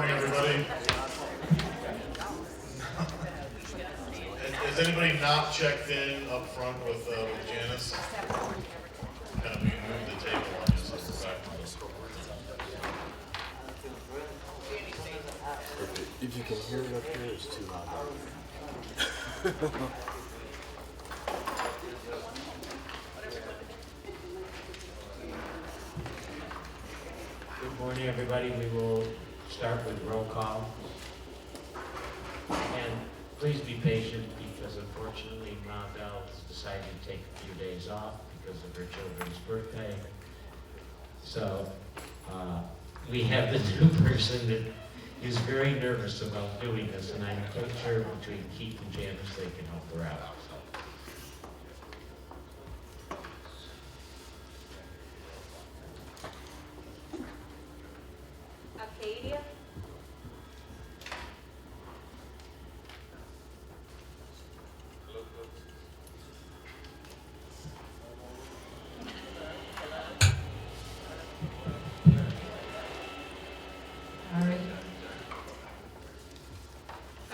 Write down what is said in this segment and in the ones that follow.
morning, everybody. Has anybody not checked in up front with Janice? Kind of moved the table on you, so we're back. If you can hear it up here, it's too loud. Good morning, everybody. We will start with roll call. And please be patient because unfortunately Ma Bell has decided to take a few days off because of her children's birthday. So we have the new person that is very nervous about doing this, and I'm quite sure between Keith and Janice they can help her out. Acadia. All right.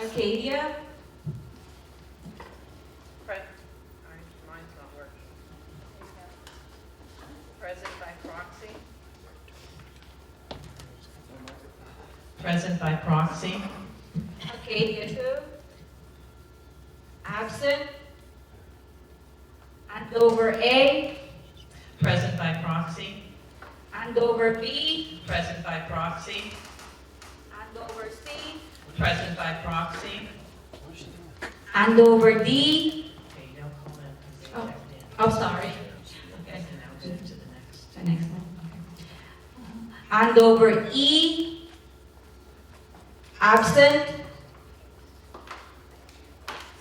Acadia. Mine's not working. Present by proxy. Present by proxy. Acadia 2. Absent. Andover A. Present by proxy. Andover B. Present by proxy. Andover C. Present by proxy. Andover D. Okay, you don't call that because they Oh. checked in. Oh, sorry. Okay, so now move to the next. The next one. Okay. Andover E. Absent.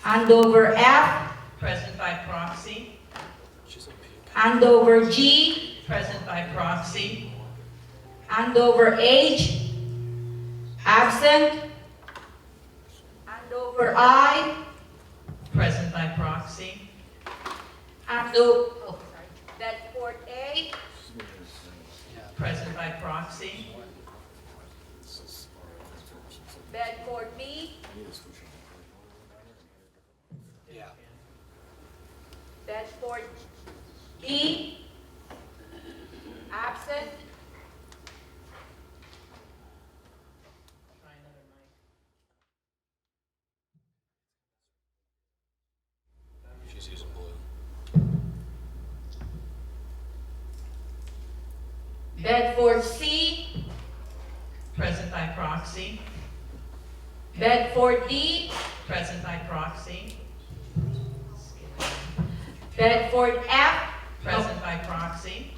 Andover F. Present by proxy. Andover G. Present by proxy. Andover H. Absent. Andover I. Present by proxy. Bedford A. Present by proxy. Bedford B. Bedford D. Absent. Try another mic. She's using blue. Bedford C. Present by proxy. Bedford D. Present by proxy. Bedford F. Present by proxy.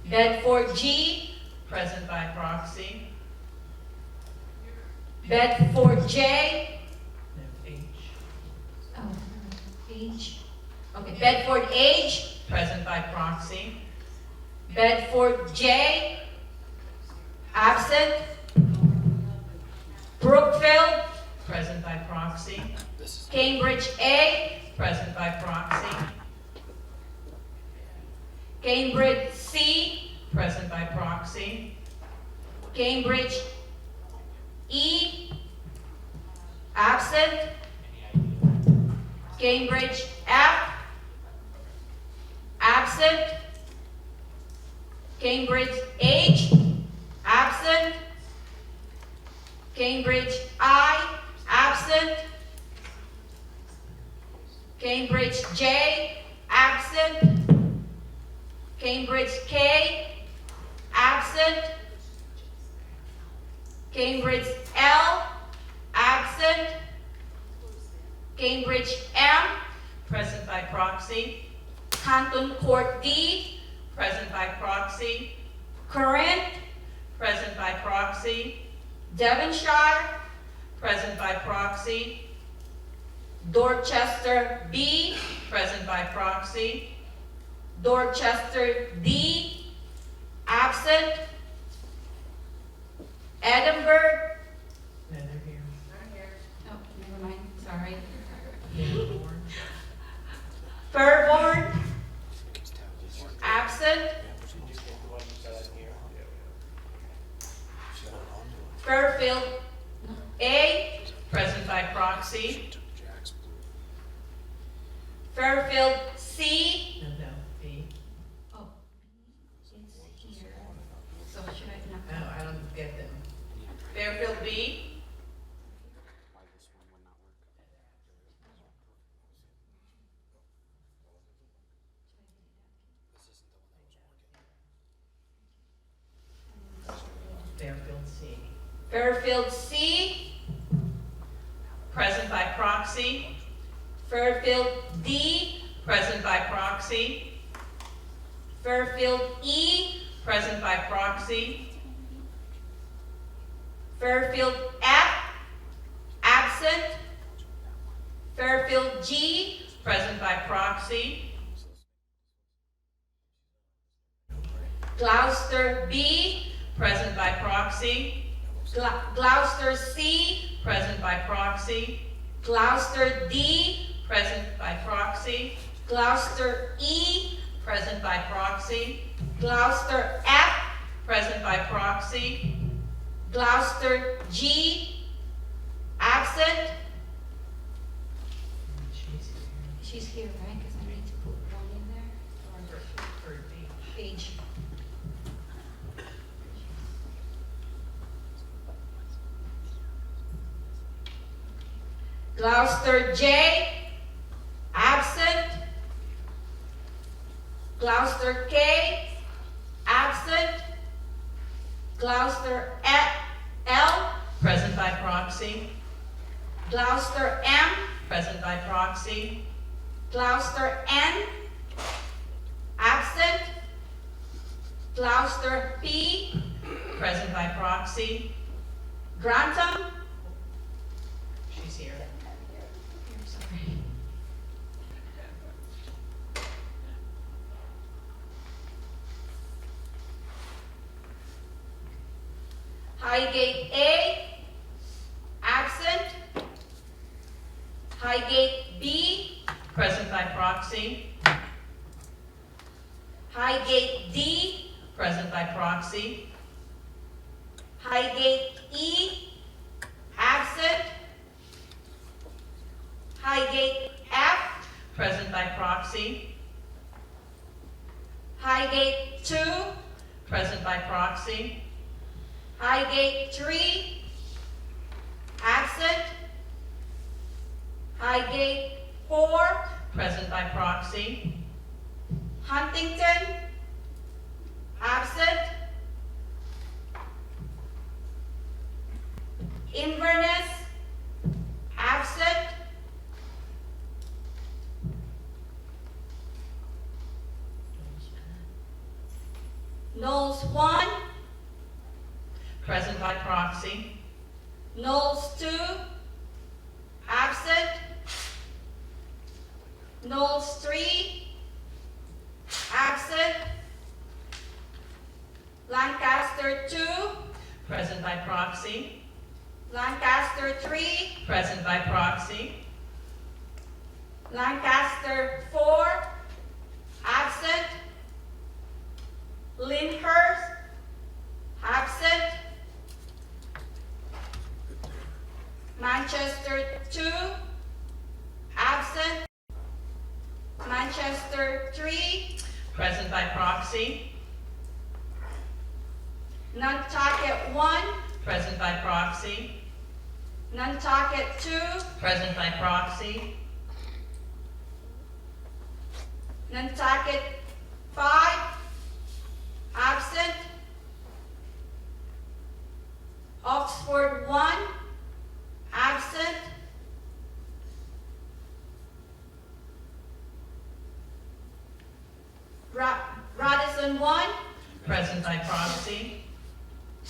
Bedford G. Present by proxy. Bedford J. H. Oh, H. Okay, Bedford H. Present by proxy. Bedford J. Absent. Brookfield. Present by proxy. Cambridge A. Present by proxy. Cambridge C. Present by proxy. Cambridge E. Absent. Cambridge F. Absent. Cambridge H. Absent. Cambridge I. Absent. Cambridge J. Absent. Cambridge K. Absent. Cambridge L. Absent. Cambridge M. Present by proxy. Canton Court D. Present by proxy. Corinth. Present by proxy. Devonshire. Present by proxy. Dorchester B. Present by proxy. Dorchester D. Absent. Edinburgh. No, they're here. Oh, never mind. Sorry. Dearborn. Fairborn. Absent. Fairfield Fairfield A, present by proxy. Fairfield C. No, B. Oh, it's here. So should I not? No, I don't get them. Fairfield B, Fairfield C. Fairfield C. Present by proxy. Fairfield D. Present by proxy. Fairfield E. Present by proxy. Fairfield F. Absent. Fairfield G. Present by proxy. Gloucester B. Present by proxy. Gloucester C. Present by proxy. Gloucester D. Present by proxy. Gloucester E. Present by proxy. Gloucester F. Present by proxy. Gloucester G. Absent. She's here, right? Because I need to put one in there. For B. Page. Gloucester J. Absent. Gloucester K. Absent. Gloucester L. Present by proxy. Gloucester M. Present by proxy. Gloucester N. Absent. Gloucester P. Present by proxy. Grantham. She's here. Sorry. Highgate A. Absent. Highgate B. Present by proxy. Highgate D. Present by proxy. Highgate E. Absent. Highgate F. Present by proxy. Highgate 2. Present by proxy. Highgate 3. Absent. Highgate 4. Present by proxy. Huntington. Absent. Inverness. Absent. Knowles 1. Present by proxy. Knowles 2. Absent. Knowles 3. Absent. Lancaster 2. Present by proxy. Lancaster 3. Present by proxy. Lancaster 4. Absent. Lyndhurst. Absent. Manchester 2. Absent. Manchester 3. Present by proxy. Nantucket 1. Present by proxy. Nantucket 2. Present by proxy. Nantucket 5. Absent. Oxford 1. Absent. Radisson 1. Present by proxy. I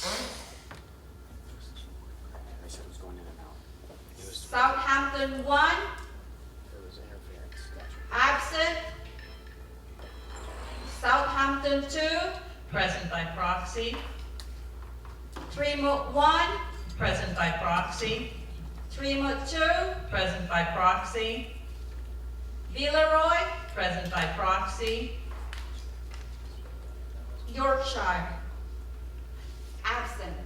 said it was going in and out. It was, Southampton 1. there was interference. Gotcha. Absent. Southampton 2. Present by proxy. Tremont 1. Present by proxy. Tremont 2. Present by proxy. Villeroy. Present by proxy. Yorkshire. Absent.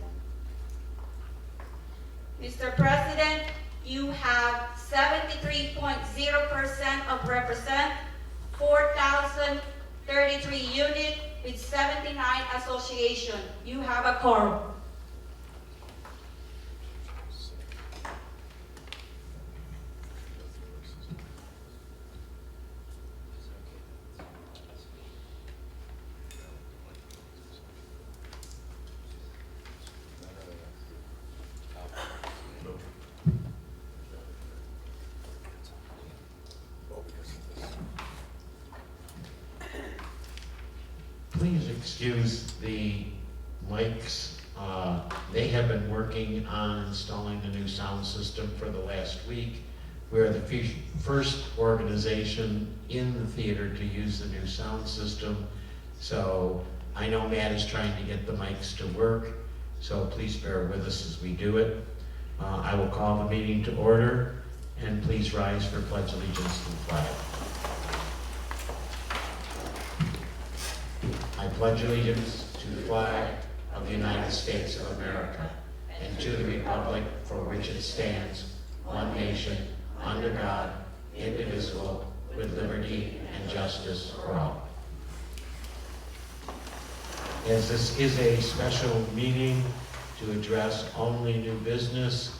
Mr. President, you have 73.0% of represent, 4,033 units with 79 association. You have a quorum. Please excuse the mics. They have been working on installing the new sound system for the last week. We're the first organization in the theater to use the new sound system. So I know Matt is trying to get the mics to work, so please bear with us as we do it. I will call the meeting to order, and please rise for pledge allegiance to the flag. I pledge allegiance to the flag of the United States of America and to the republic for which it stands, one nation, under God, indivisible, with liberty and justice for all. As this is a special meeting to address only new business,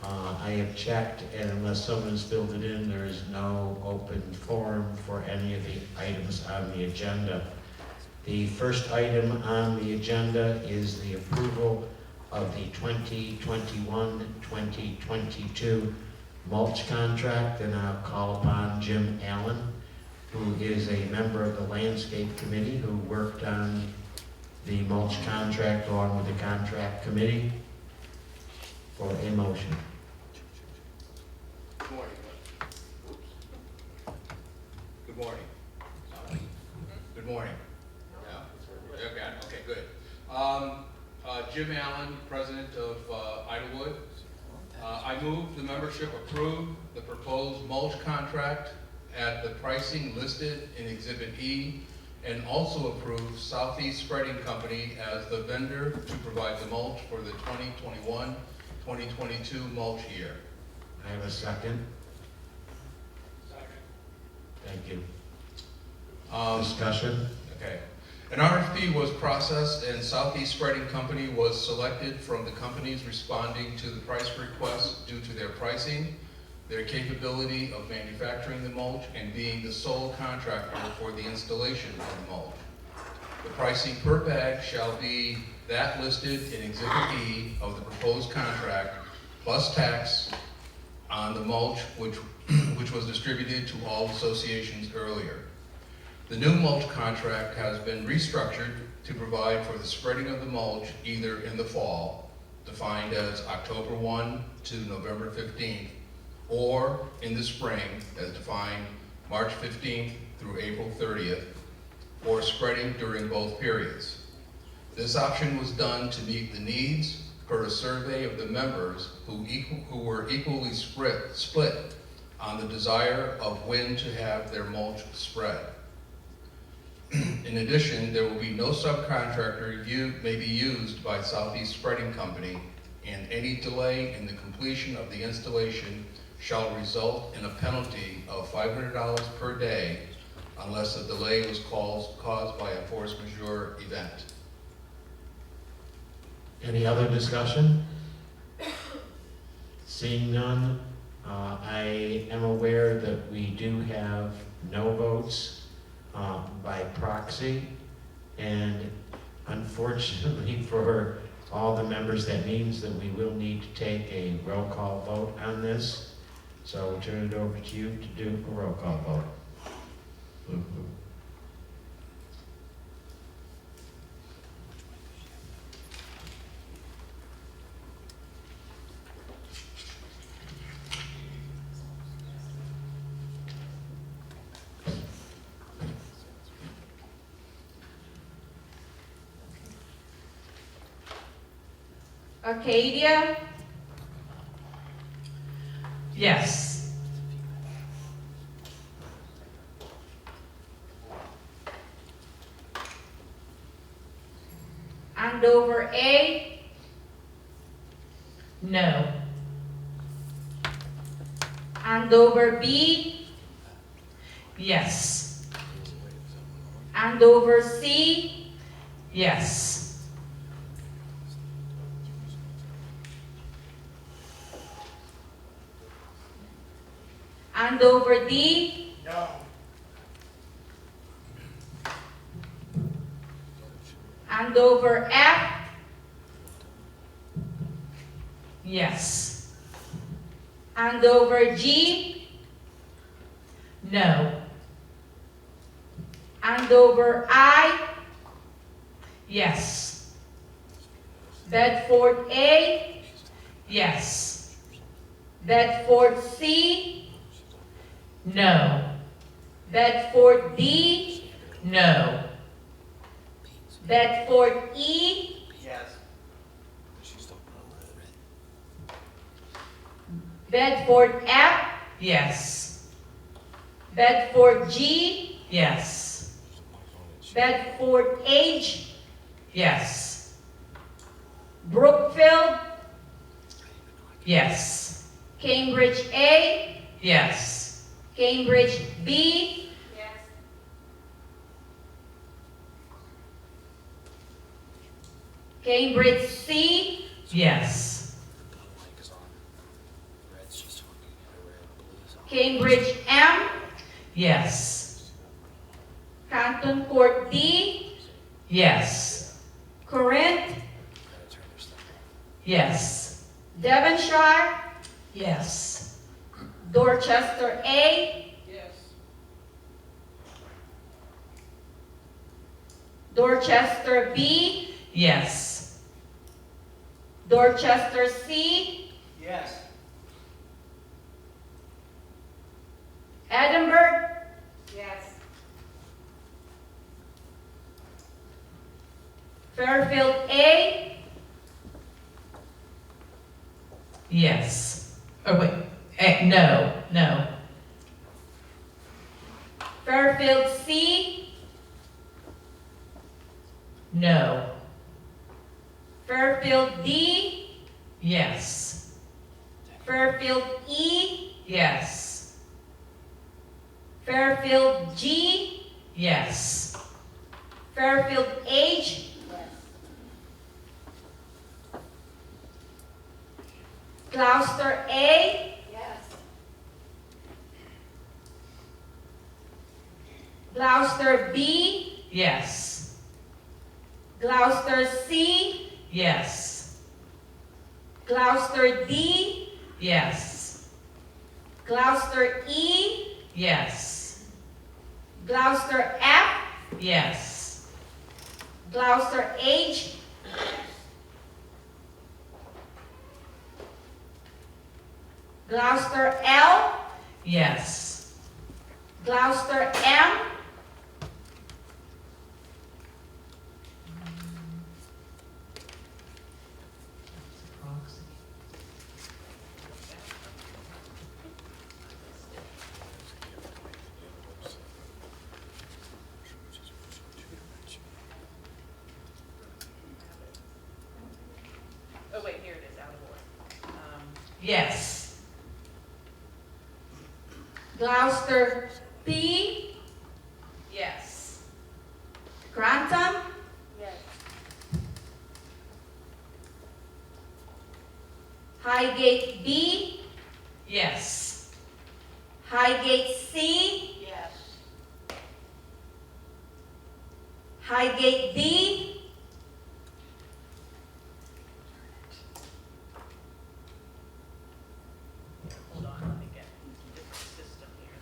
I have checked, and unless someone's filled it in, there is no open forum for any of the items on the agenda. The first item on the agenda is the approval of the 2021-2022 mulch contract, and I'll call upon Jim Allen, who is a member of the Landscape Committee who worked on the mulch contract along with the contract committee, for a motion. Good morning. Good morning. Good morning. Yeah. Okay, good. Jim Allen, president of Idlewood. I move the membership approve the proposed mulch contract at the pricing listed in Exhibit E, and also approve Southeast Spreading Company as the vendor to provide the mulch for the 2021-2022 mulch year. I have a second. Second. Thank you. Discussion? Okay. An RFP was processed and Southeast Spreading Company was selected from the companies responding to the price request due to their pricing, their capability of manufacturing the mulch, and being the sole contractor for the installation of the mulch. The pricing per bag shall be that listed in Exhibit E of the proposed contract, plus tax on the mulch which was distributed to all associations earlier. The new mulch contract has been restructured to provide for the spreading of the mulch either in the fall, defined as October 1 to November 15th, or in the spring, as defined March 15th through April 30th, or spreading during both periods. This option was done to meet the needs per a survey of the members who were equally split on the desire of when to have their mulch spread. In addition, there will be no subcontractor may be used by Southeast Spreading Company, and any delay in the completion of the installation shall result in a penalty of $500 per day unless the delay was caused by a force majeure event. Any other discussion? Seeing none, I am aware that we do have no votes by proxy, and unfortunately for all the members, that means that we will need to take a roll call vote on this. So we'll turn it over to you to do a roll call vote. Arcadia, Yes. Andover A, No. Andover B, Yes. Andover C, Yes. Andover D, No. Andover F, Yes. Andover G, No. Andover I, Yes. Bedford A, Yes. Bedford C, No. Bedford D, No. Bedford E, Yes. Bedford F, Yes. Bedford G, Yes. Bedford H, Yes. Brookfield, Yes. Cambridge A, Yes. Cambridge B, Cambridge C, Yes. Mic is on. Red, she's talking. Red, blue is on. Cambridge M, Yes. Canton Court D, Yes. Corinth, Gotta turn your stuff off. Yes. Devonshire, Yes. Dorchester A, Yes. Dorchester B, Yes. Dorchester C, Yes. Edinburgh, Yes. Fairfield A, Yes. Oh, wait. No. No. Fairfield C, No. Fairfield D, Yes. Fairfield E, Yes. Fairfield G, Yes. Fairfield H, Gloucester A, Gloucester B, Yes. Gloucester C, Yes. Gloucester D, Yes. Gloucester E, Yes. Gloucester F, Yes. Gloucester H, Gloucester L, Yes. Gloucester M, Oh, wait, here it is, out of order. Yes. Gloucester P, Yes. Grantham, Yes. Highgate B, Yes. Highgate C, Yes. Highgate D, Hold on, let me get a different system here.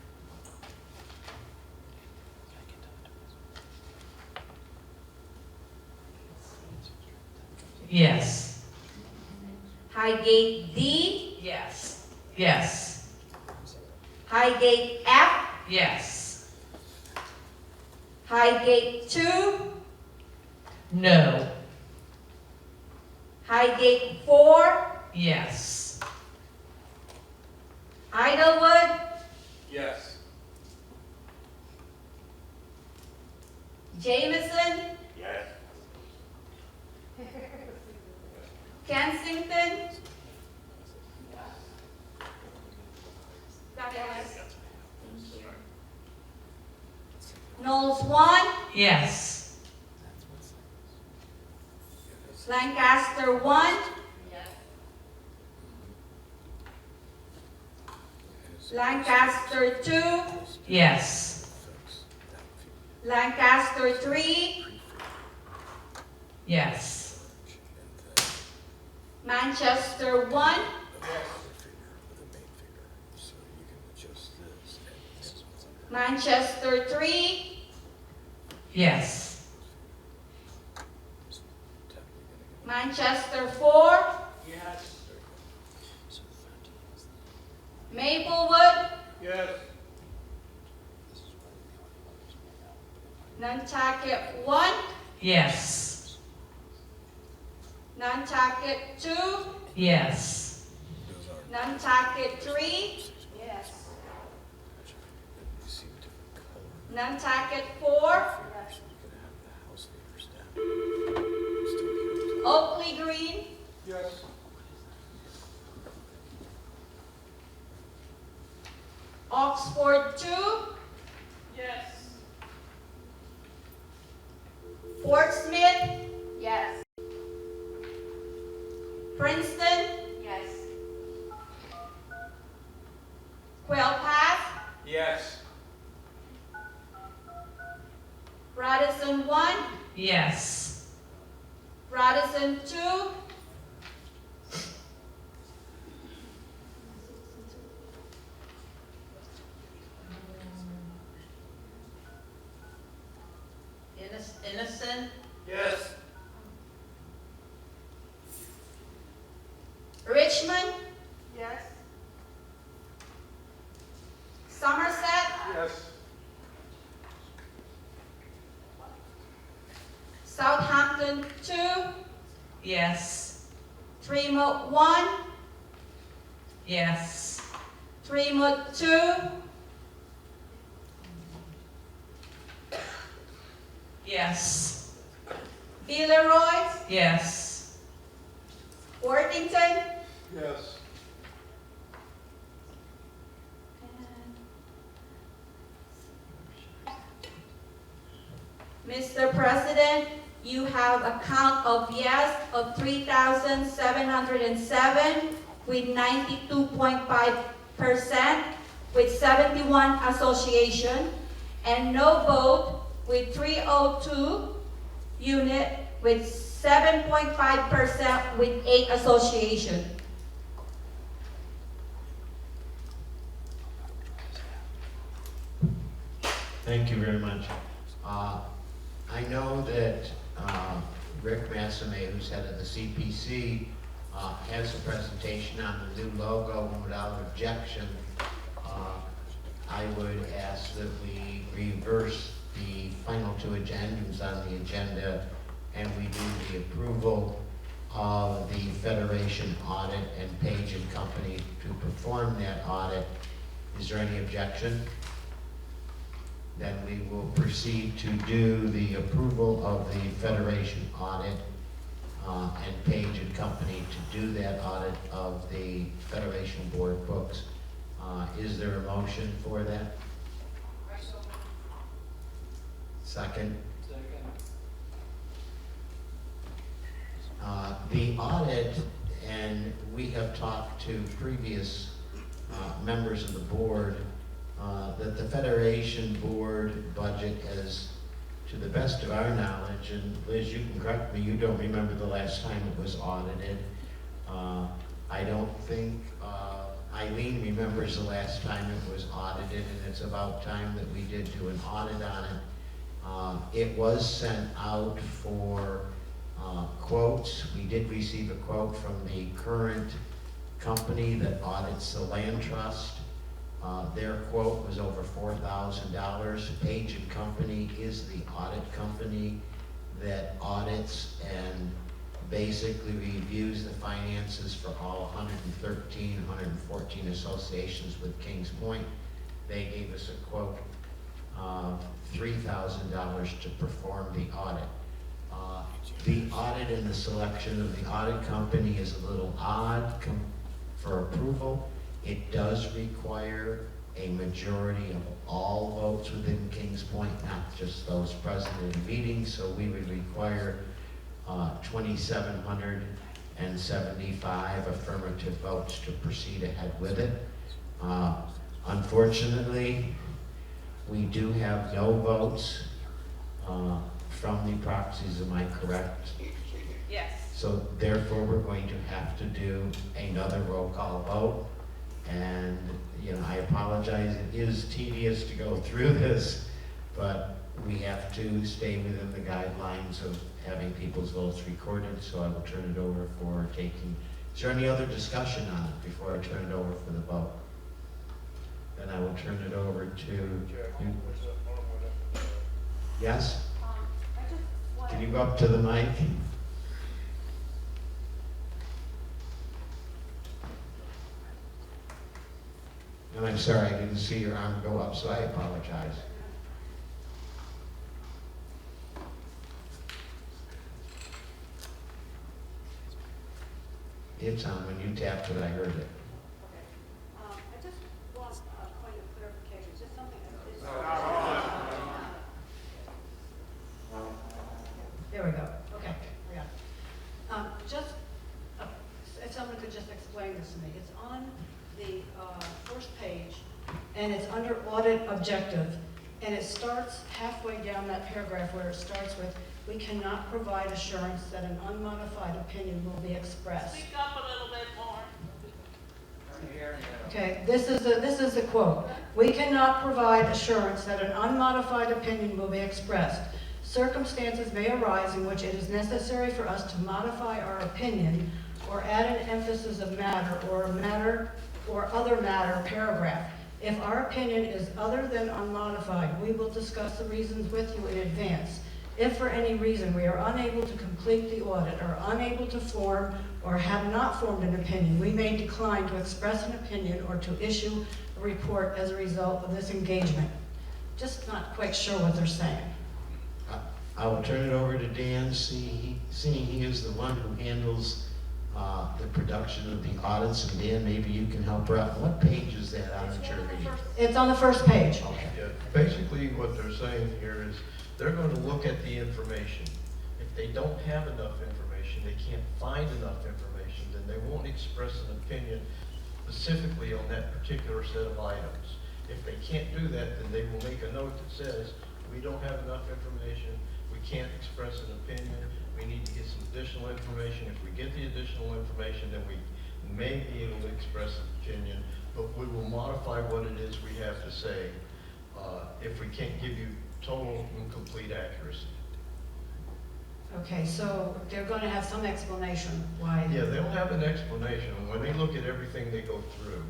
Yes. Highgate D, Yes. Yes. Highgate F, Yes. Highgate 2, No. Highgate 4, Yes. Idlewood, Yes. Jameson, Yes. Kensington, Yes. Knowles 1, Yes. Lancaster 1, Lancaster 2, Yes. Lancaster 3, Yes. Manchester 1, Manchester 3, Yes. Manchester 4, Yes. Maplewood, Yes. Nantucket 1, Yes. Nantucket 2, Yes. Nantucket 3, Nantucket 4, Oakley Green, Yes. Oxford 2, Yes. Fort Smith, Yes. Princeton, Yes. Quail Pass, Yes. Radisson 1, Yes. Radisson 2, Innocent? Yes. Richmond, Yes. Somerset, Yes. Southampton 2, Yes. Tremont 1, Yes. Tremont 2, Yes. Villeroy, Yes. Worthington, Yes. Mr. President, you have a count of yes of 3,707 with 92.5% with 71 association, and no vote with 302 unit with 7.5% with 8 association. Thank you very much. I know that Rick Massame, who's head of the CPC, has a presentation on the new logo, and without objection, I would ask that we reverse the final two agendas on the agenda, and we do the approval of the Federation audit and Page and Company to perform that audit. Is there any objection? Then we will proceed to do the approval of the Federation audit and Page and Company to do that audit of the Federation Board books. Is there a motion for that? Second? The audit, and we have talked to previous members of the board, that the Federation Board budget is, to the best of our knowledge, and Liz, you can correct me, you don't remember the last time it was audited. I don't think Eileen remembers the last time it was audited, and it's about time that we did do an audit on it. It was sent out for quotes. We did receive a quote from the current company that audits the land trust. Their quote was over $4,000. Page and Company is the audit company that audits and basically reviews the finances for all 114 associations with Kings Point. They gave us a quote of $3,000 to perform the audit. The audit and the selection of the audit company is a little odd for approval. It does require a majority of all votes within Kings Point, not just those present in the meeting, so we would require 2,775 affirmative votes to proceed ahead with it. Unfortunately, we do have no votes from the proxies, am I correct? Yes. So therefore, we're going to have to do another roll call vote. And, you know, I apologize, it is tedious to go through this, but we have to stay within the guidelines of having people's votes recorded, so I will turn it over for taking, is there any other discussion on it before I turn it over for the vote? Then I will turn it over to you. Yes? Can you go up to the mic? And I'm sorry, I didn't see your arm go up, so I apologize. It's on. When you tapped it, I heard it. I just want a point of clarification, just something that is. There we go, okay, we got it. If someone could just explain this to me, it's on the first page, and it's under audit objective, and it starts halfway down that paragraph where it starts with, we cannot provide assurance that an unmodified opinion will be expressed. Speak up a little bit more. Okay, this is the quote. We cannot provide assurance that an unmodified opinion will be expressed. Circumstances may arise in which it is necessary for us to modify our opinion or add an emphasis of matter or other matter paragraph. If our opinion is other than unmodified, we will discuss the reasons with you in advance. If for any reason we are unable to complete the audit or unable to form or have not formed an opinion, we may decline to express an opinion or to issue a report as a result of this engagement. Just not quite sure what they're saying. I will turn it over to Dan, seeing he is the one who handles the production of the audits. And Dan, maybe you can help her out. What page is that on the jury? It's on the first page. Okay. Yeah, basically what they're saying here is they're going to look at the information. If they don't have enough information, they can't find enough information, then they won't express an opinion specifically on that particular set of items. If they can't do that, then they will make a note that says, we don't have enough information, we can't express an opinion, we need to get some additional information. If we get the additional information, then we may be able to express an opinion, but we will modify what it is we have to say if we can't give you total and complete accuracy. Okay, so they're going to have some explanation why. Yeah, they'll have an explanation. When they look at everything they go through,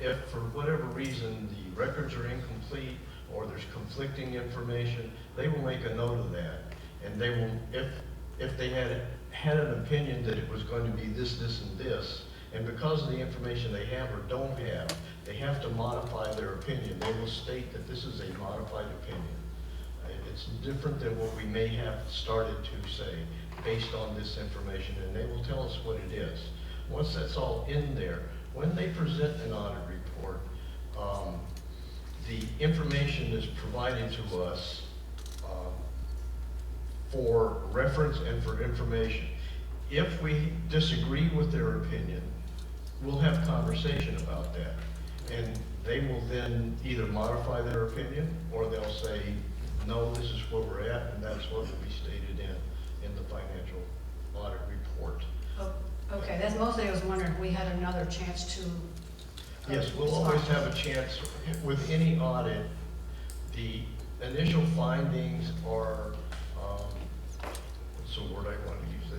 if for whatever reason the records are incomplete or there's conflicting information, they will make a note of that. And they will, if they had an opinion that it was going to be this, this, and this, and because of the information they have or don't have, they have to modify their opinion. They will state that this is a modified opinion. It's different than what we may have started to say based on this information, and they will tell us what it is. Once that's all in there, when they present an audit report, the information is provided to us for reference and for information. If we disagree with their opinion, we'll have conversation about that. And they will then either modify their opinion or they'll say, no, this is where we're at, and that's what will be stated in the financial audit report. Oh, okay, that's mostly I was wondering if we had another chance to. Yes, we'll always have a chance. With any audit, the initial findings are, what's the word I want to use?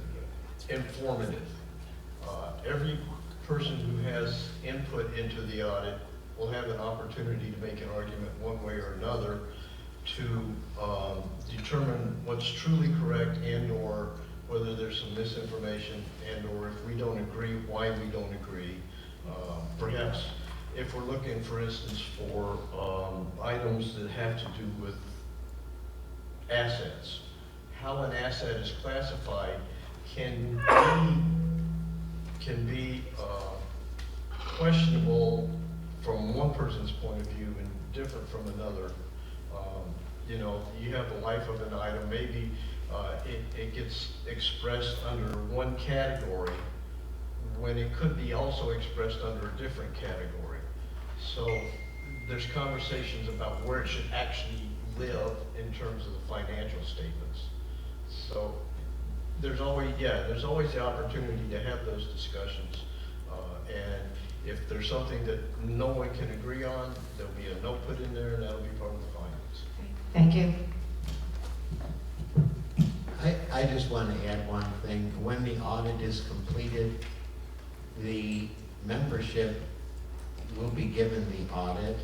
Informative. Every person who has input into the audit will have an opportunity to make an argument one way or another to determine what's truly correct and or whether there's some misinformation and or if we don't agree, why we don't agree. Perhaps if we're looking, for instance, for items that have to do with assets, how an asset is classified can be questionable from one person's point of view and different from another. You know, you have the life of an item, maybe it gets expressed under one category when it could be also expressed under a different category. So there's conversations about where it should actually live in terms of the financial statements. So there's always the opportunity to have those discussions. And if there's something that no one can agree on, there'll be a note put in there and that'll be part of the findings. Thank you. I just want to add one thing. When the audit is completed, the membership will be given the audit,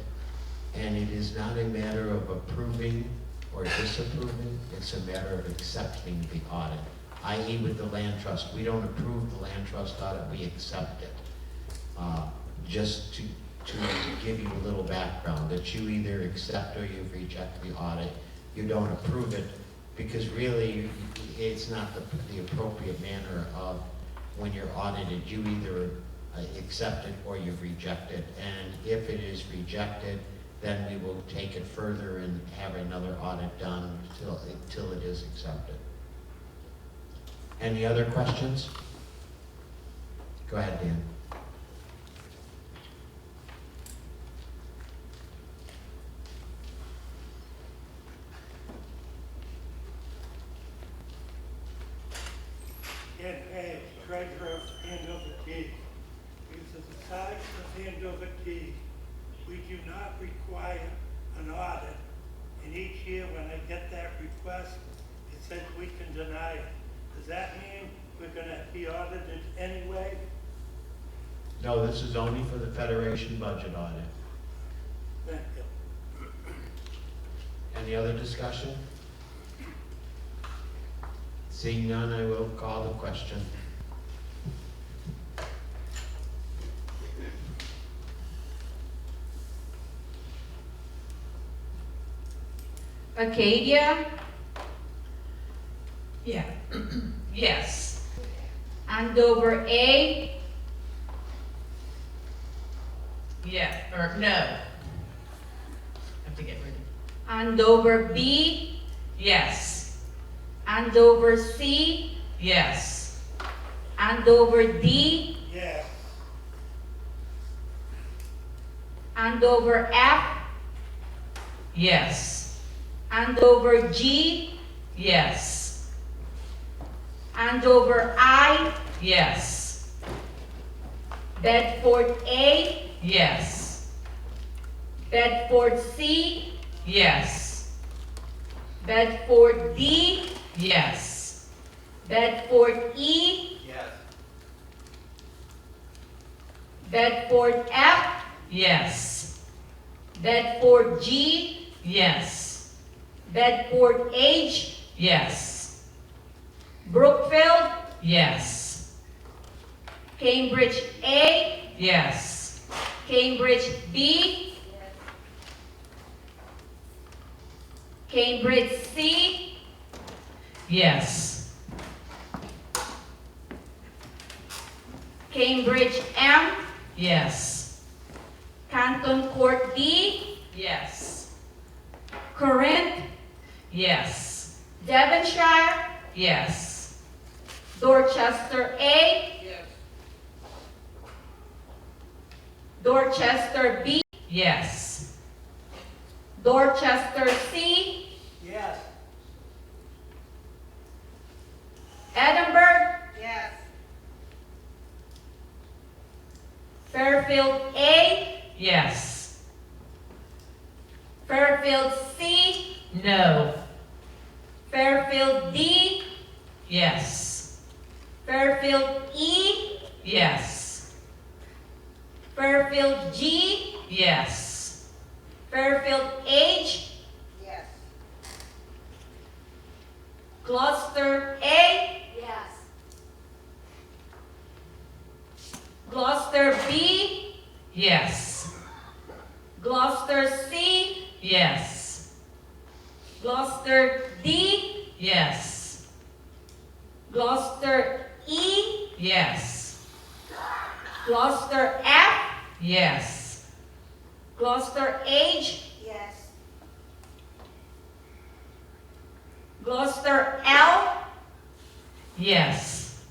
and it is not a matter of approving or disapproving, it's a matter of accepting the audit. I.e. with the land trust, we don't approve the land trust audit, we accept it. Just to give you a little background, that you either accept or you reject the audit. You don't approve it, because really it's not the appropriate manner of when you're audited. You either accept it or you reject it, and if it is rejected, then we will take it further and have another audit done till it is accepted. Any other questions? Go ahead, Dan. And as treasurer of Andover Key, because of the size of Andover Key, we do not require an audit. And each year when I get that request, it says we can deny it. Does that mean we're gonna be audited anyway? No, this is only for the Federation budget audit. Thank you. Any other discussion? Seeing none, I will call the question. Acadia, Yeah. Yes. Andover A, Yeah, or no. Have to get rid of. Andover B, Yes. Andover C, Yes. Andover D, Yes. Andover F, Yes. Andover G, Yes. Andover I, Yes. Bedford A, Yes. Bedford C, Yes. Bedford D, Yes. Bedford E, Yes. Bedford F, Yes. Bedford G, Yes. Bedford H, Yes. Brookfield, Yes. Cambridge A, Yes. Cambridge B, Cambridge C, Yes. Cambridge M, Yes. Canton Court D, Yes. Corinth, Yes. Devonshire, Yes. Dorchester A, Yes. Dorchester B, Yes. Dorchester C, Yes. Edinburgh, Yes. Fairfield A, Yes. Fairfield C, No. Fairfield D, Yes. Fairfield E, Yes. Fairfield G, Yes. Fairfield H, Yes. Gloucester A, Yes. Gloucester B, Yes. Gloucester C, Yes. Gloucester D, Yes. Gloucester E, Yes. Gloucester F, Yes. Gloucester H. Yes. Gloucester L. Yes.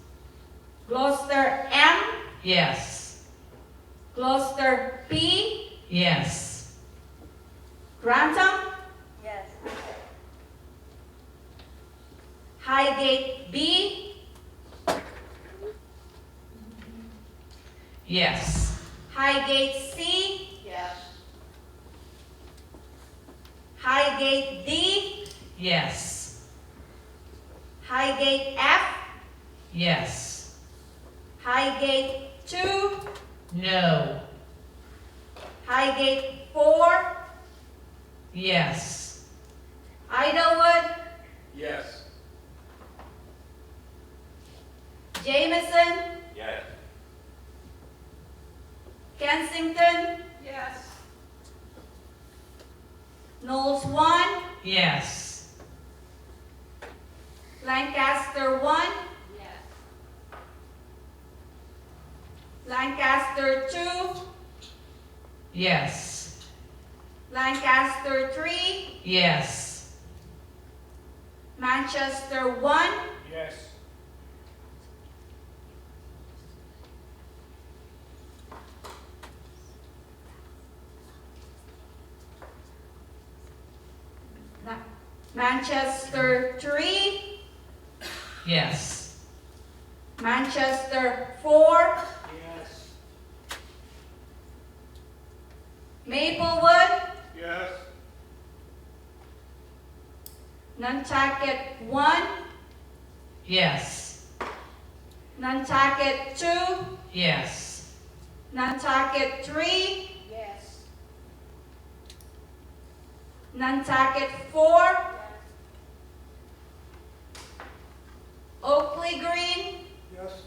Gloucester M. Yes. Gloucester P. Yes. Grantham. Yes. Highgate B. Yes. Highgate C. Yes. Highgate D. Yes. Highgate F. Yes. Highgate 2. No. Highgate 4. Yes. Idlewood. Yes. Jameson. Yes. Kensington. Yes. Knowles 1. Yes. Lancaster 1. Yes. Lancaster 2. Yes. Lancaster 3. Yes. Manchester 1. Yes. Manchester 3. Yes. Manchester 4. Yes. Maplewood. Yes. Nantucket 1. Yes. Nantucket 2. Yes. Nantucket 3. Yes. Nantucket 4. Oakley Green. Yes.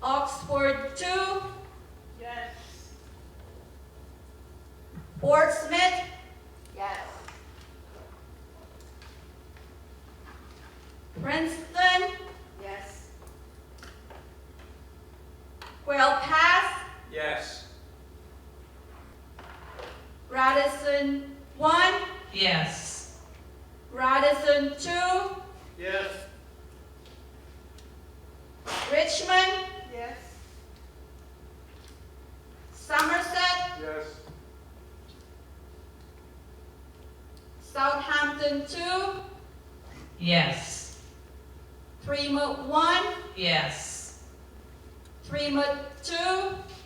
Oxford 2. Yes. Portsmouth. Yes. Princeton. Yes. Quail Pass. Yes. Radisson 1. Yes. Radisson 2. Yes. Richmond. Yes. Somerset. Yes. Southampton 2. Yes. Fremont 1. Yes. Fremont 2.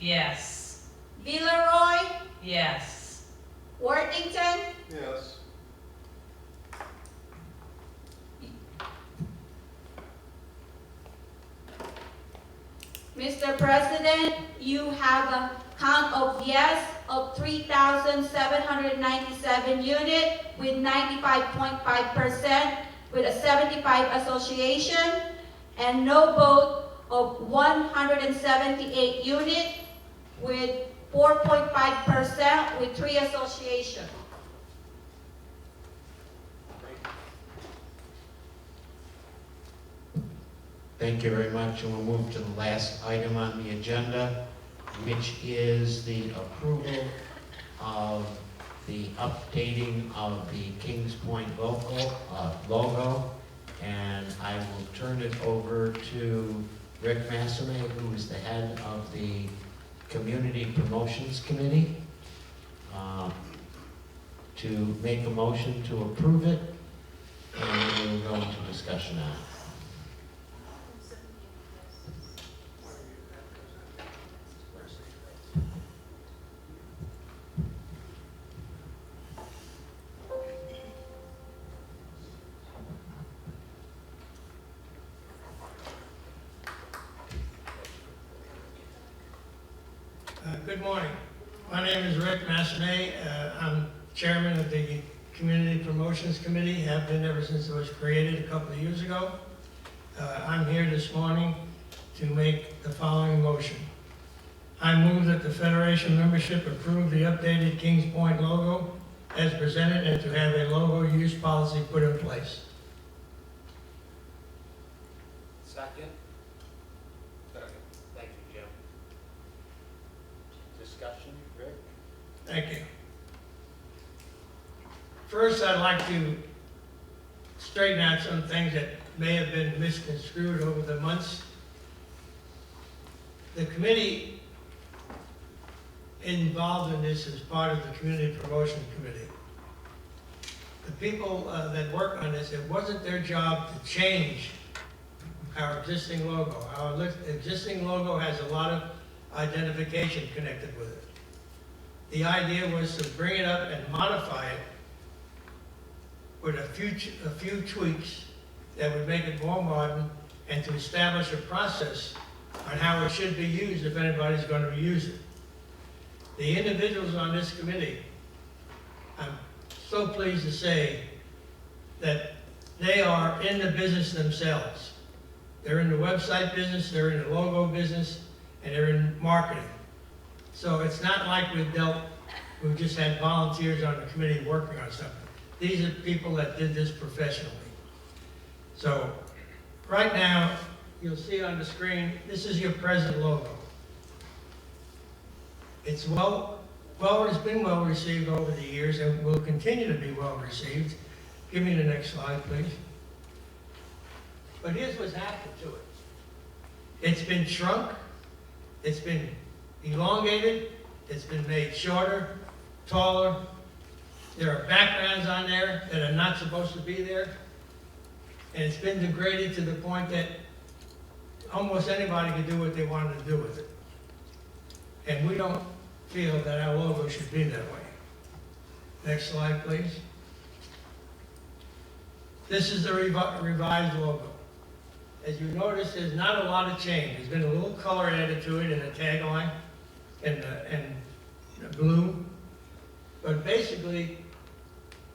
Yes. Villeroy. Yes. Worthington. Yes. Mr. President, you have a count of yes of 3,797 units with 95.5% with a 75 association, and no vote of 178 units with 4.5% with 3 associations. Thank you very much, and we'll move to the last item on the agenda, which is the approval of the updating of the Kings Point logo, and I will turn it over to Rick Massime, who is the head of the Community Promotions Committee, to make a motion to approve it, and then we'll go into discussion on it. Good morning. My name is Rick Massime. I'm chairman of the Community Promotions Committee, have been ever since it was created a couple of years ago. I'm here this morning to make the following motion. I move that the Federation membership approve the updated Kings Point logo as presented and to have a logo use policy put in place. Second? Second. Thank you, Jim. discussion, Rick? Thank you. First, I'd like to straighten out some things that may have been misconstrued over the months. The committee involved in this as part of the Community Promotion Committee. The people that work on this, it wasn't their job to change our existing logo. Our existing logo has a lot of identification connected with it. The idea was to bring it up and modify it with a few tweaks that would make it more modern and to establish a process on how it should be used if anybody's going to use it. The individuals on this committee, I'm so pleased to say that they are in the business themselves. They're in the website business, they're in the logo business, and they're in marketing. So it's not like we've just had volunteers on the committee working on something. These are people that did this professionally. So right now, you'll see on the screen, this is your present logo. It's been well received over the years and will continue to be well received. Give me the next slide, please. But here's what's happened to it. It's been shrunk, it's been elongated, it's been made shorter, taller. There are backgrounds on there that are not supposed to be there. And it's been degraded to the point that almost anybody can do what they want to do with it. And we don't feel that our logo should be that way. Next slide, please. This is the revised logo. As you notice, there's not a lot of change. There's been a little color added to it in the tagline and the blue. But basically,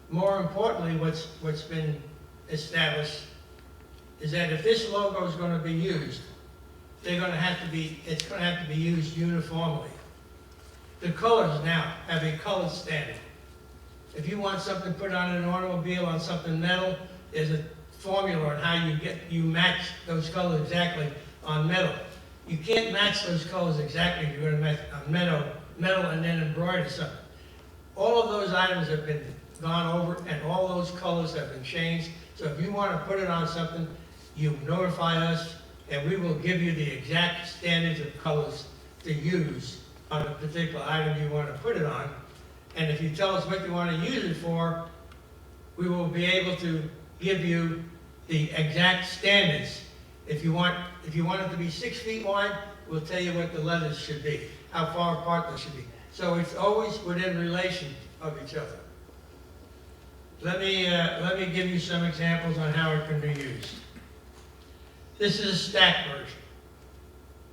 more importantly, what's been established is that if this logo is going to be used, it's going to have to be used uniformly. The colors now have a color standard. If you want something put on an automobile on something metal, there's a formula on how you match those colors exactly on metal. You can't match those colors exactly if you're going to match on metal and then embroider something. All of those items have been gone over and all those colors have been changed. So if you want to put it on something, you notify us and we will give you the exact standards of colors to use on a particular item you want to put it on. And if you tell us what you want to use it for, we will be able to give you the exact standards. If you want it to be 6 feet wide, we'll tell you what the letters should be, how far apart they should be. So it's always within relation of each other. Let me give you some examples on how it can be used. This is a stack version.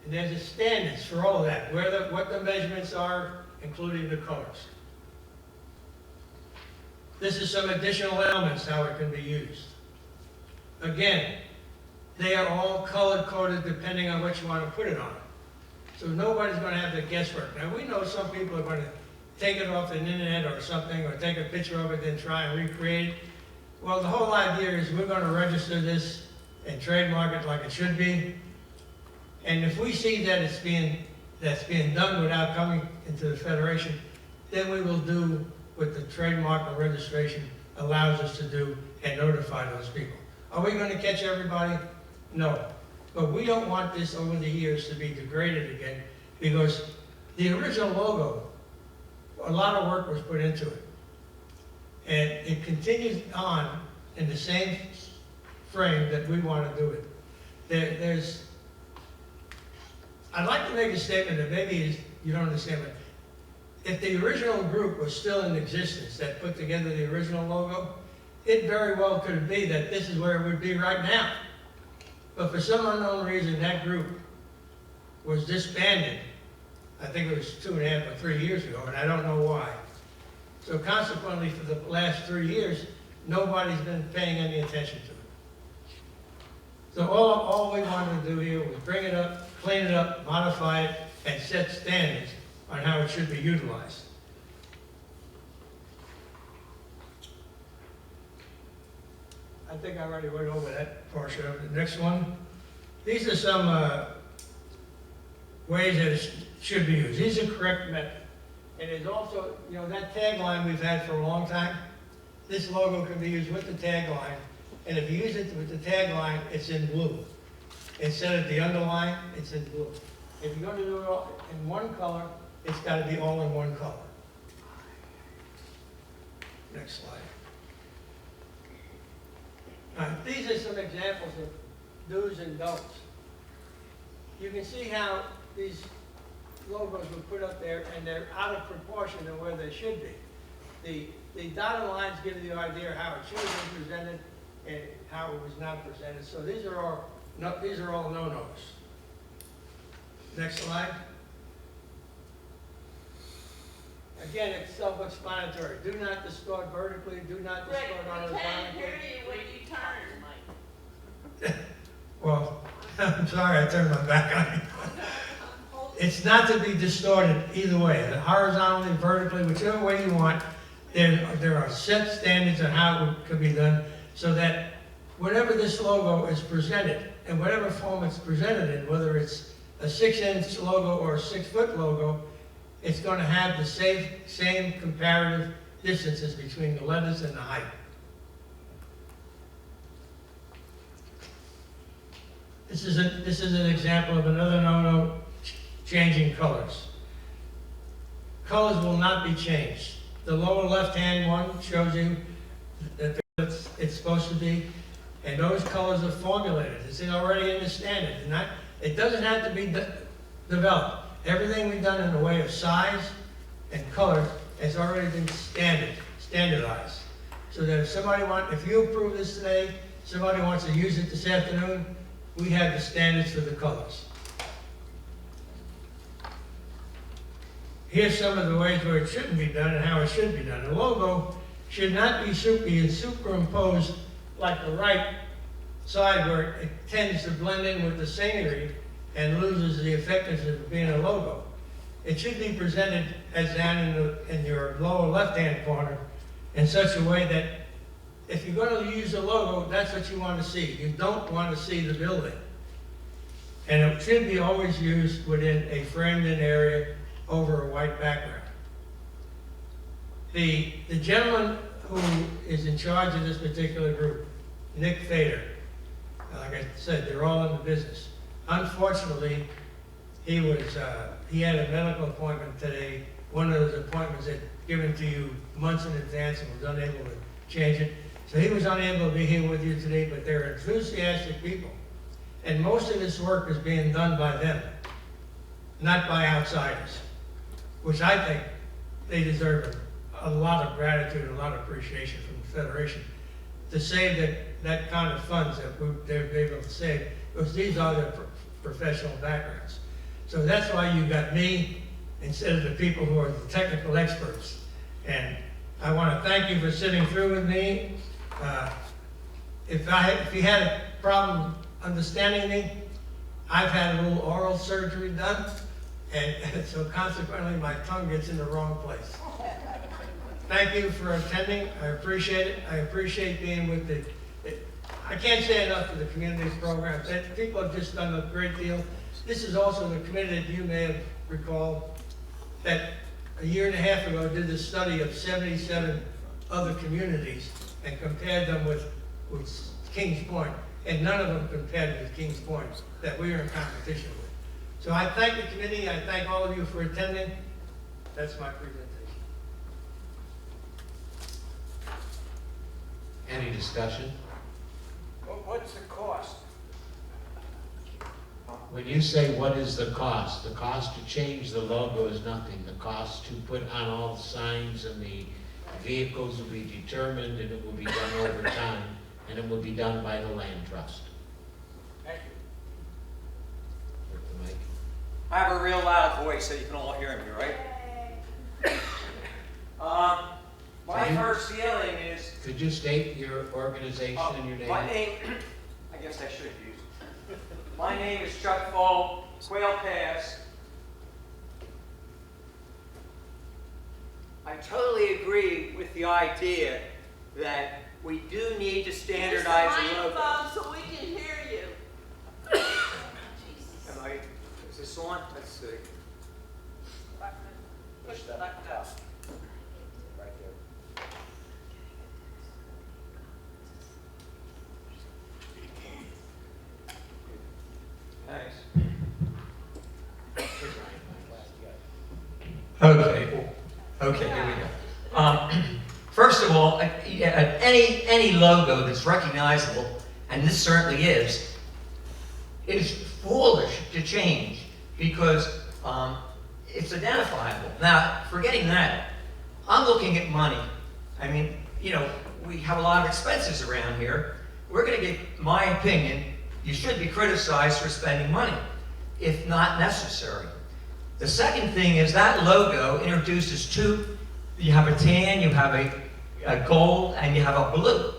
And there's a standards for all of that, what the measurements are, including the colors. This is some additional elements, how it can be used. Again, they are all color-coded depending on what you want to put it on. So nobody's going to have the guesswork. Now, we know some people are going to take it off the internet or something, or take a picture of it, then try and recreate it. Well, the whole idea is we're going to register this and trademark it like it should be. And if we see that that's being done without coming into the Federation, then we will do what the trademark and registration allows us to do and notify those people. Are we going to catch everybody? No. But we don't want this over the years to be degraded again, because the original logo, a lot of work was put into it. And it continues on in the same frame that we want to do it. I'd like to make a statement that maybe you don't understand, but if the original group was still in existence that put together the original logo, it very well could be that this is where it would be right now. But for some unknown reason, that group was disbanded. I think it was 2.5 or 3 years ago, and I don't know why. So consequently, for the last 3 years, nobody's been paying any attention to it. So all we wanted to do here was bring it up, clean it up, modify it, and set standards on how it should be utilized. I think I already went over that portion of it. The next one. These are some ways that it should be used. These are correct And there's also, you know, that tagline we've had for a long time, this logo can be used with the tagline, and if you use it with the tagline, it's in blue. Instead of the underline, it's in blue. If you're gonna do it all in one color, it's gotta be all in one color. Next slide. These are some examples of do's and don'ts. You can see how these logos were put up there and they're out of proportion to where they should be. The dotted lines give you the idea how it should have been presented and how it was not presented. So these are all no-nos. Next slide. Again, it's self-explanatory. Do not distort vertically, do not distort horizontally. We can't hear you when you turn. Well, I'm sorry, I turned my back on you. It's not to be distorted either way, horizontally, vertically, whichever way you want. There are set standards on how it could be done so that whatever this logo is presented, and whatever form it's presented in, whether it's a 6-inch logo or a 6-foot logo, it's going to have the same comparative distances between the letters and the height. This is an example of another no-no, changing colors. Colors will not be changed. The lower left-hand one shows you that it's supposed to be, and those colors are formulated. It's already in the standard. It doesn't have to be developed. Everything we've done in the way of size and color has already been standardized. So that if you approve this today, somebody wants to use it this afternoon, we have the standards for the colors. Here's some of the ways where it shouldn't be done and how it should be done. The logo should not be superimposed like the right side where it tends to blend in with the scenery and loses the effectiveness of being a logo. It should be presented as down in your lower left-hand corner in such a way that if you're going to use a logo, that's what you want to see. You don't want to see the building. And it should be always used within a framed-in area over a white background. The gentleman who is in charge of this particular group, Nick Fader, like I said, they're all in the business. Unfortunately, he had a medical appointment today, one of those appointments that given to you months in advance and was unable to change it. So he was unable to be here with you today, but they're enthusiastic people. And most of this work is being done by them, not by outsiders, which I think they deserve a lot of gratitude, a lot of appreciation from the Federation to save that kind of funds that they're able to save, because these are their professional backgrounds. So that's why you got me instead of the people who are the technical experts. And I want to thank you for sitting through with me. If you had a problem understanding me, I've had a little oral surgery done, and so consequently my tongue gets in the wrong place. Thank you for attending. I appreciate it. I appreciate being with I can't say enough for the communities program. People have just done a great deal. This is also the committee that you may have recalled that a year and a half ago did the study of 77 other communities and compared them with Kings Point, and none of them compared with Kings Point that we are in competition with. So I thank the committee. I thank all of you for attending. That's my presentation. Any discussion? What's the cost? When you say what is the cost to change the logo is nothing. The cost to put on all the signs and the vehicles will be determined, and it will be done over time, and it will be done by the land trust. Thank you. Mike? I have a real loud voice so you can all hear me, right? My first feeling is... Could you state your organization and your name? My name, I guess I should use it. My name is Chuck Fall, Quail Pass. I totally agree with the idea that we do need to standardize the logo. So we can hear you. Is this on? Let's see. Push that button out. Right there. Thanks. Okay, here we go. First of all, any logo that's recognizable, and this certainly is, it is foolish to change because it's identifiable. Now, forgetting that, I'm looking at money. I mean, you know, we have a lot of expenses around here. We're going to get, my opinion, you should be criticized for spending money, if not necessary. The second thing is that logo introduces two, you have a tan, you have a gold, and you have a blue.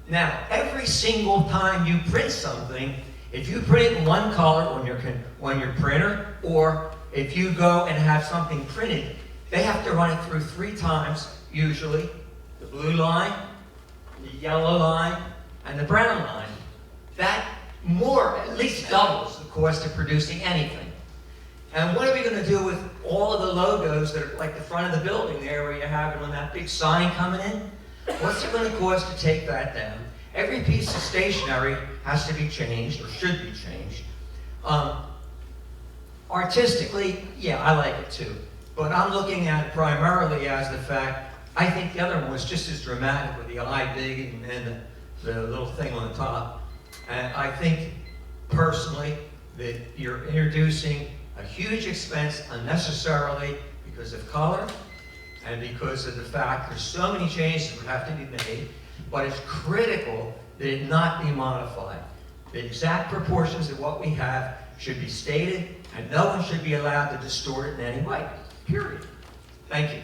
Now, every single time you print something, if you print it in one color on your printer, or if you go and have something printed, they have to run it through 3 times, usually. The blue line, the yellow line, and the brown line. That at least doubles the cost of producing anything. And what are we going to do with all of the logos that are like the front of the building there where you have it on that big sign coming in? What's it going to cost to take that down? Every piece of stationery has to be changed, or should be changed. Artistically, yeah, I like it too. But I'm looking at it primarily as the fact, I think the other one was just as dramatic with the eye big and the little thing on the top. And I think, personally, that you're introducing a huge expense unnecessarily because of color and because of the fact there's so many changes that would have to be made, but it's critical that it not be modified. The exact proportions of what we have should be stated, and no one should be allowed to distort it in any way, period. Thank you.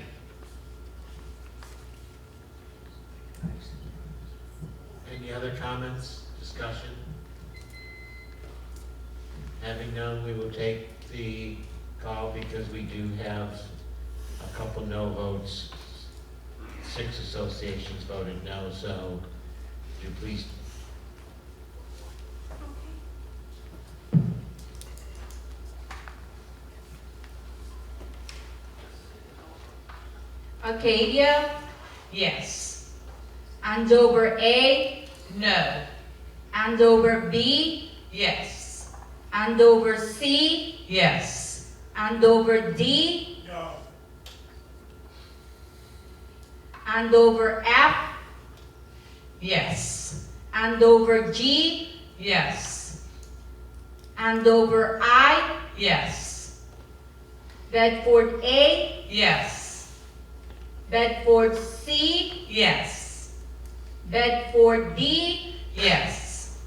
Any other comments, discussion? Having none, we will take the call because we do have a couple no votes. 6 associations voted no, so would you please? Arcadia, Yes. Andover A, No. Andover B, Yes. Andover C, Yes. Andover D, No. Andover F, Yes. Andover G, Yes. Andover I, Yes. Bedford A, Yes. Bedford C, Yes. Bedford D, Yes.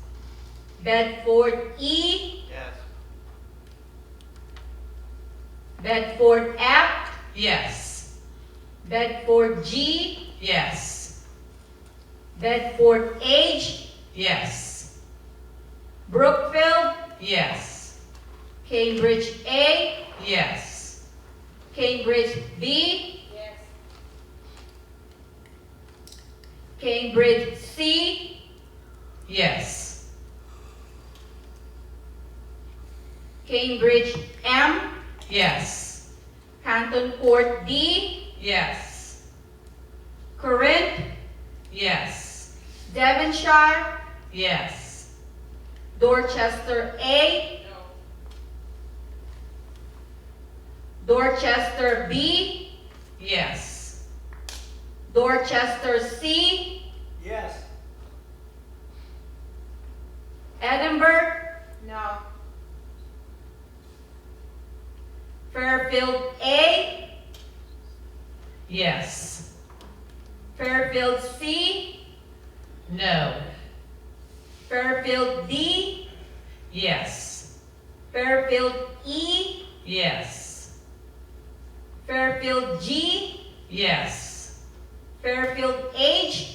Bedford E, Yes. Bedford F, Yes. Bedford G, Yes. Bedford H, Yes. Brookfield, Yes. Cambridge A, Yes. Cambridge B, Cambridge C, Yes. Cambridge M, Yes. Canton Court D, Yes. Corinth, Yes. Devonshire, Yes. Dorchester A, Dorchester B, Yes. Dorchester C, Yes. Edinburgh, no. Fairfield A, Yes. Fairfield C, No. Fairfield D, Yes. Fairfield E, Yes. Fairfield G, Yes. Fairfield H,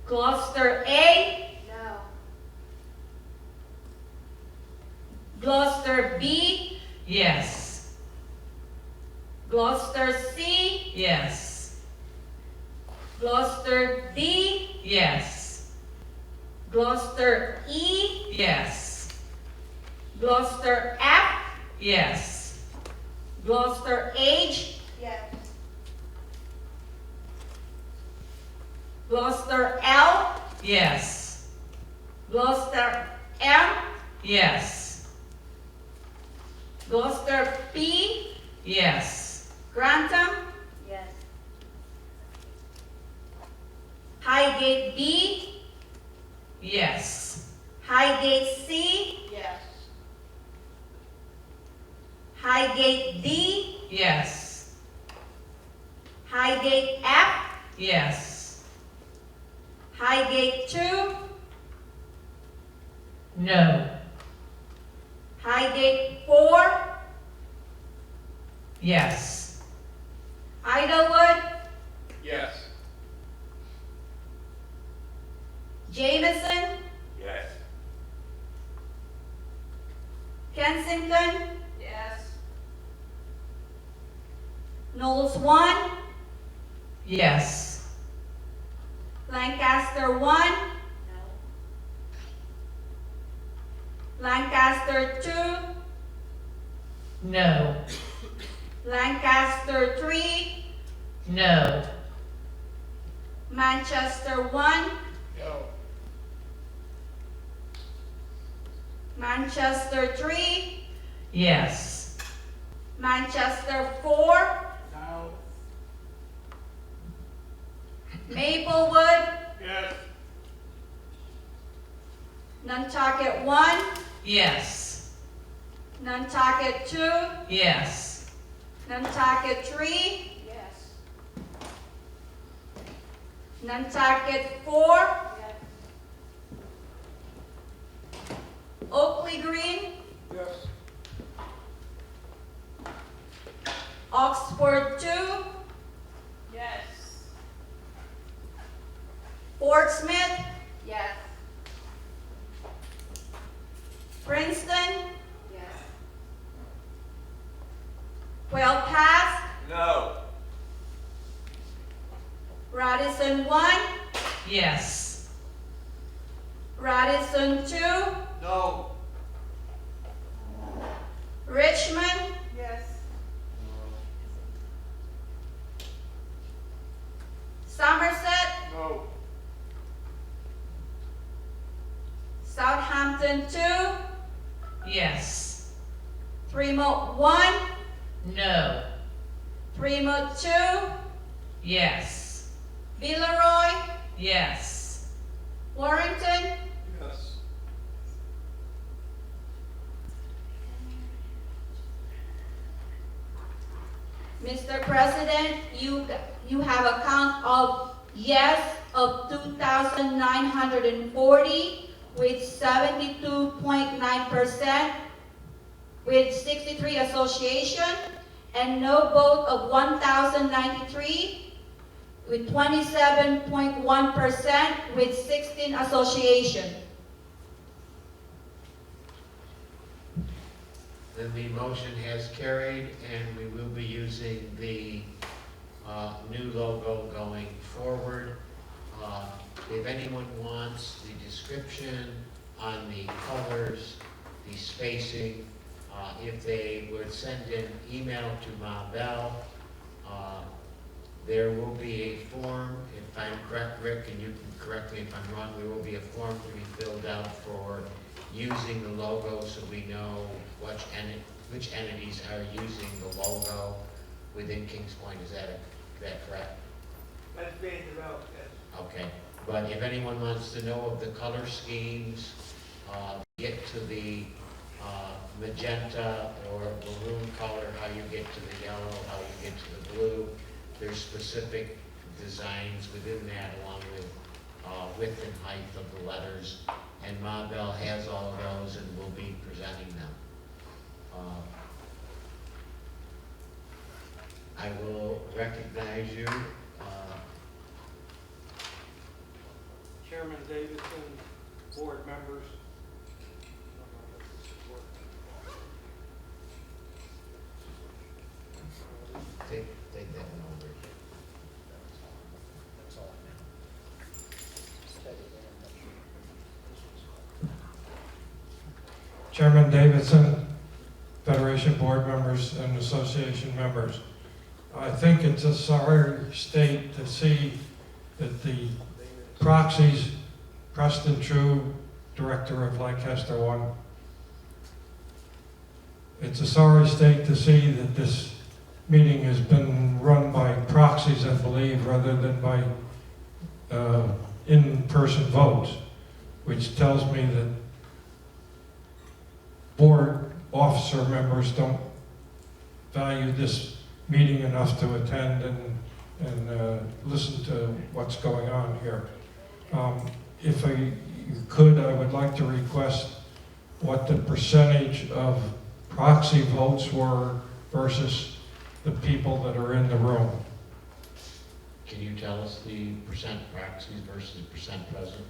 Gloucester A, No. Gloucester B, Yes. Gloucester C, Yes. Gloucester D, Yes. Gloucester E, Yes. Gloucester F, Yes. Gloucester H. Yes. Gloucester L. Yes. Gloucester M. Yes. Gloucester P. Yes. Grantham. Yes. Highgate B. Yes. Highgate C. Yes. Highgate D. Yes. Highgate F. Yes. Highgate 2. No. Highgate 4. Yes. Idlewood. Yes. Jameson. Yes. Kensington. Yes. Knowles 1. Yes. Lancaster 1. No. Lancaster 2. No. Lancaster 3. No. Manchester 1. No. Manchester 3. Yes. Manchester 4. No. Maplewood. Yes. Nantucket 1. Yes. Nantucket 2. Yes. Nantucket 3. Yes. Nantucket 4. Yes. Oakley Green. Yes. Oxford 2. Yes. Fort Smith. Yes. Princeton. Yes. Quail Pass. No. Radisson 1. Yes. Radisson 2. No. Richmond. Yes. Somerset. No. Southampton 2. Yes. Fremont 1. No. Fremont 2. Yes. Villeroy. Yes. Warrington. Yes. Mr. President, you have a count of yes of 2,940 with 72.9% with 63 association, and no vote of 1,093 with 27.1% with 16 association. Then the motion has carried, and we will be using the new logo going forward. If anyone wants the description on the colors, the spacing, if they would send an email to Ma Bell, there will be a form, if I'm correct, Rick, and you can correct me if I'm wrong, there will be a form to be filled out for using the logo so we know which entities are using the logo within Kings Point. Is that correct? That's being developed, yes. Okay, but if anyone wants to know of the color schemes, get to the magenta or maroon color, how you get to the yellow, how you get to the blue. There's specific designs within that along with width and height of the letters. And Ma Bell has all of those and will be presenting them. I will recognize you. Chairman Davidson, board members. Take that one over. That's all I know. Chairman Davidson, Federation Federation board members and association members. I think it's a sorry state to see that the proxies, Preston True, director of Lancaster One, it's a sorry state to see that this meeting has been run by proxies, I believe, rather than by in-person votes, which tells me that board officer members don't value this meeting enough to attend and listen to what's going on here. If you could, I would like to request what the percentage of proxy votes were versus the people that are in the room. Can you tell us the percent proxies versus percent present?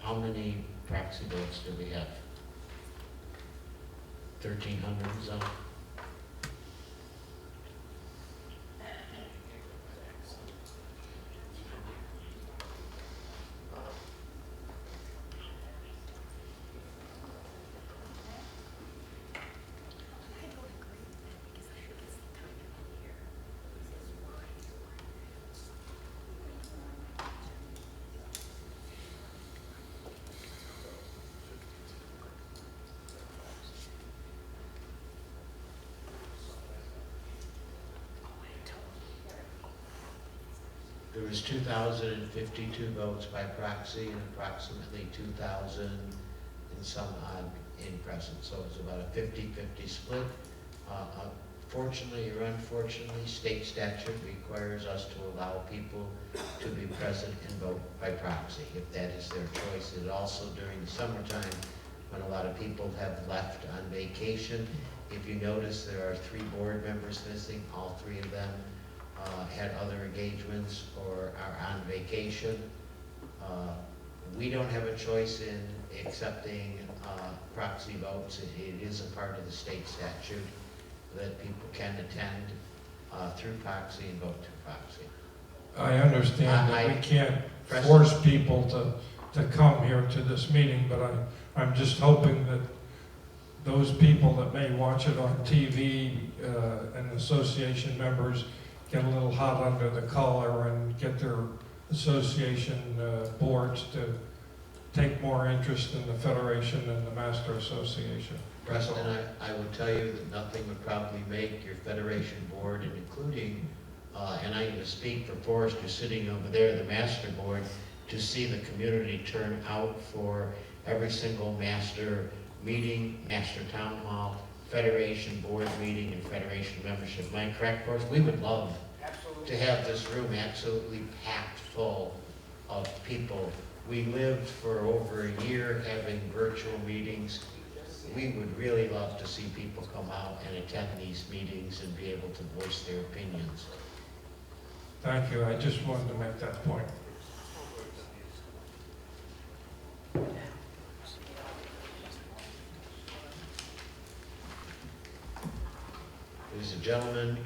How many proxy votes do we have? 1,300 or so? There was 2,052 votes by proxy and approximately 2,000 and some odd in present. So it was about a 50-50 split. Fortunately or unfortunately, state statute requires us to allow people to be present and vote by proxy, if that is their choice. It also, during the summertime, when a lot of people have left on vacation, if you notice, there are 3 board members missing. All 3 of them had other engagements or are on vacation. We don't have a choice in accepting proxy votes. It is a part of the state statute that people can attend through proxy and vote through proxy. I understand that we can't force people to come here to this meeting, but I'm just hoping that those people that may watch it on TV and association members get a little hot under the collar and get their association boards to take more interest in the Federation and the Master Association. Preston, I will tell you that nothing would probably make your Federation board, and including, and I'm going to speak for Forrest, who's sitting over there, the Master Board, to see the community turn out for every single Master meeting, Master Town Hall, Federation board meeting, and Federation membership. Am I correct, Forrest? We would love to have this room absolutely packed full of people. We lived for over a year having virtual meetings. We would really love to see people come out and attend these meetings and be able to voice their opinions. Thank you. I just wanted to make that point. There's a gentleman.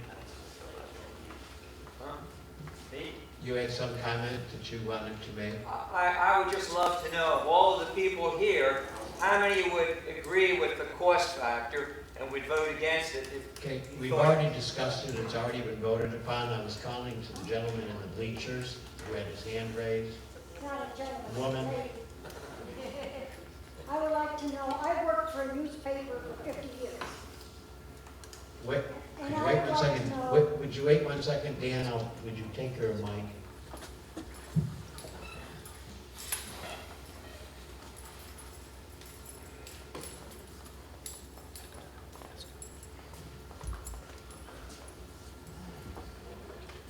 You had some comment that you wanted to make? I would just love to know, of all of the people here, how many would agree with the cost factor and would vote against it? Okay, we've already discussed it. It's already been voted upon. I was calling to the gentleman in the bleachers who had his hand raised. Not a gentleman. Woman. I would like to know, I worked for a newspaper for 50 years. Wait, could you wait 1 second? Would you wait 1 second, Dan? Would you take her mic?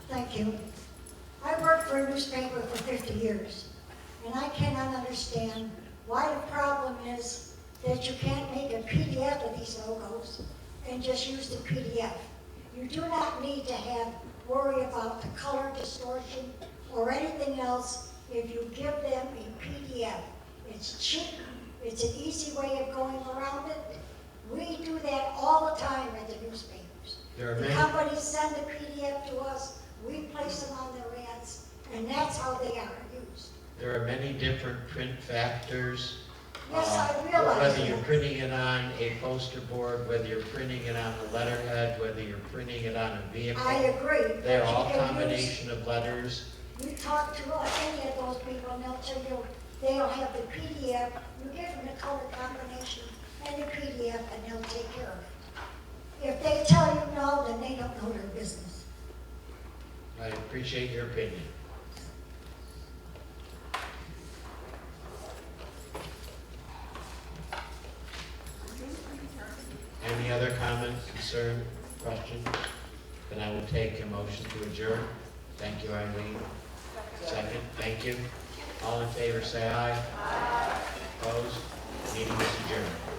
Thank you. I worked for a newspaper for 50 years, and I cannot understand why the problem is that you can't make a PDF of these logos and just use the PDF. You do not need to worry about the color distortion or anything else if you give them a PDF. It's cheap, it's an easy way of going around it. We do that all the time at the newspapers. The companies send a PDF to us, we place them on their ads, and that's how they are used. There are many different print factors Yes, I realize Whether you're that. printing it on a poster board, whether you're printing it on the letterhead, whether you're printing it on a vehicle. I agree. They're but you all can use- combination of letters. You talk to any of those people and they'll tell you, they'll have the PDF, you give them the color combination and the PDF and they'll take care of it. If they tell you no, then they don't know their business. I appreciate your opinion. Any other comment, concern, question? Then I will take a motion to adjourn. Thank you, Eileen. Second, thank you. All in favor, say aye. Aye. Opposed? Meeting is adjourned.